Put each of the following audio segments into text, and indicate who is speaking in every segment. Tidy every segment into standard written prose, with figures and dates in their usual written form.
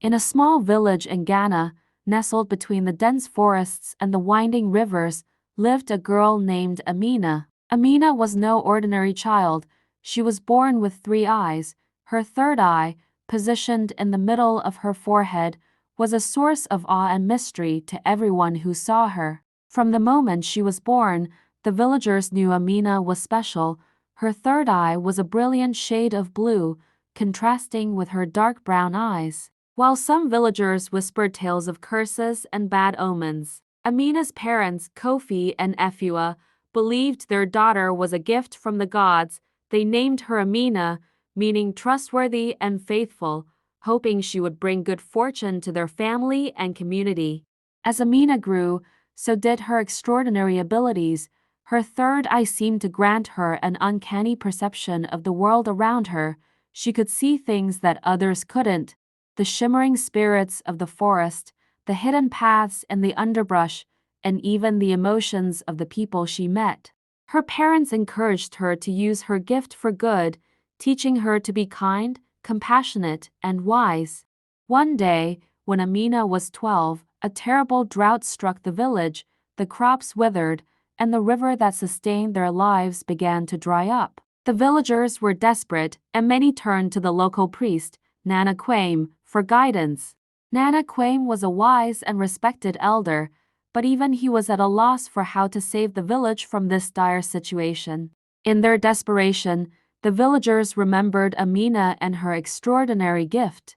Speaker 1: In a small village in Ghana, nestled between the dense forests and the winding rivers, lived a girl named Amina. Amina was no ordinary child. She was born with 3 eyes. Her third eye, positioned in the middle of her forehead, was a source of awe and mystery to everyone who saw her. From the moment she was born, the villagers knew Amina was special. Her third eye was a brilliant shade of blue, contrasting with her dark brown eyes. While some villagers whispered tales of curses and bad omens, Amina's parents, Kofi and Efua, believed their daughter was a gift from the gods. They named her Amina, meaning trustworthy and faithful, hoping she would bring good fortune to their family and community. As Amina grew, so did her extraordinary abilities. Her third eye seemed to grant her an uncanny perception of the world around her. She could see things that others couldn't: the shimmering spirits of the forest, the hidden paths in the underbrush, and even the emotions of the people she met. Her parents encouraged her to use her gift for good, teaching her to be kind, compassionate, and wise. One day, when Amina was 12, a terrible drought struck the village. The crops withered, and the river that sustained their lives began to dry up. The villagers were desperate, and many turned to the local priest, Nana Kwame, for guidance. Nana Kwame was a wise and respected elder, but even he was at a loss for how to save the village from this dire situation. In their desperation, the villagers remembered Amina and her extraordinary gift.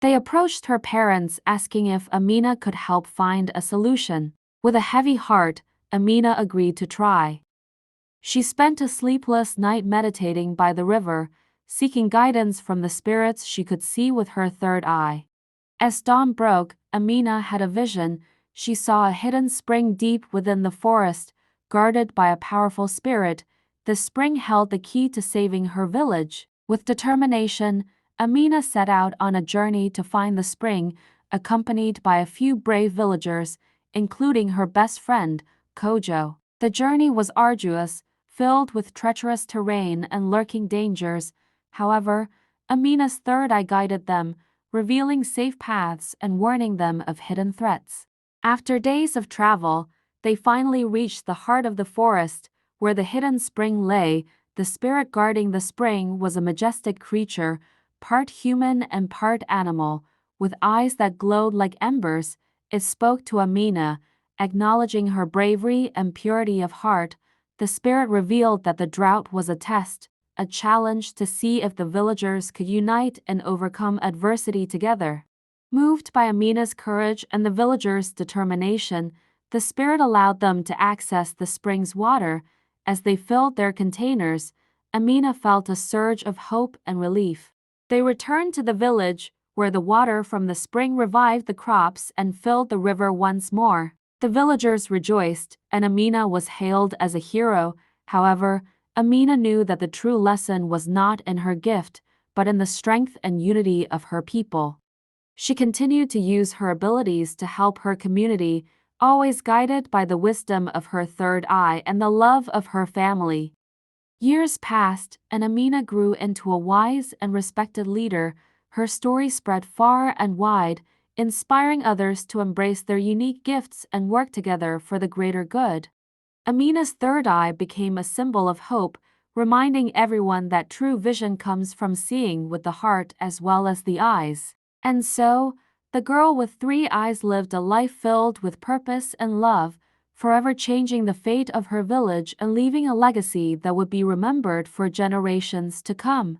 Speaker 1: They approached her parents asking if Amina could help find a solution. With a heavy heart, Amina agreed to try. She spent a sleepless night meditating by the river, seeking guidance from the spirits she could see with her third eye. As dawn broke, Amina had a vision. She saw a hidden spring deep within the forest, guarded by a powerful spirit. The spring held the key to saving her village. With determination, Amina set out on a journey to find the spring, accompanied by a few brave villagers, including her best friend, Kojo. The journey was arduous, filled with treacherous terrain and lurking dangers. However, Amina's third eye guided them, revealing safe paths and warning them of hidden threats. After days of travel, they finally reached the heart of the forest, where the hidden spring lay. The spirit guarding the spring was a majestic creature, part human and part animal, with eyes that glowed like embers. It spoke to Amina, acknowledging her bravery and purity of heart. The spirit revealed that the drought was a test, a challenge to see if the villagers could unite and overcome adversity together. Moved by Amina's courage and the villagers' determination, the spirit allowed them to access the spring's water. As they filled their containers, Amina felt a surge of hope and relief. They returned to the village, where the water from the spring revived the crops and filled the river once more. The villagers rejoiced, and Amina was hailed as a hero. However, Amina knew that the true lesson was not in her gift, but in the strength and unity of her people. She continued to use her abilities to help her community, always guided by the wisdom of her third eye and the love of her family. Years passed, and Amina grew into a wise and respected leader. Her story spread far and wide, inspiring others to embrace their unique gifts and work together for the greater good. Amina's third eye became a symbol of hope, reminding everyone that true vision comes from seeing with the heart as well as the eyes. And so, the girl with 3 eyes lived a life filled with purpose and love, forever changing the fate of her village and leaving a legacy that would be remembered for generations to come.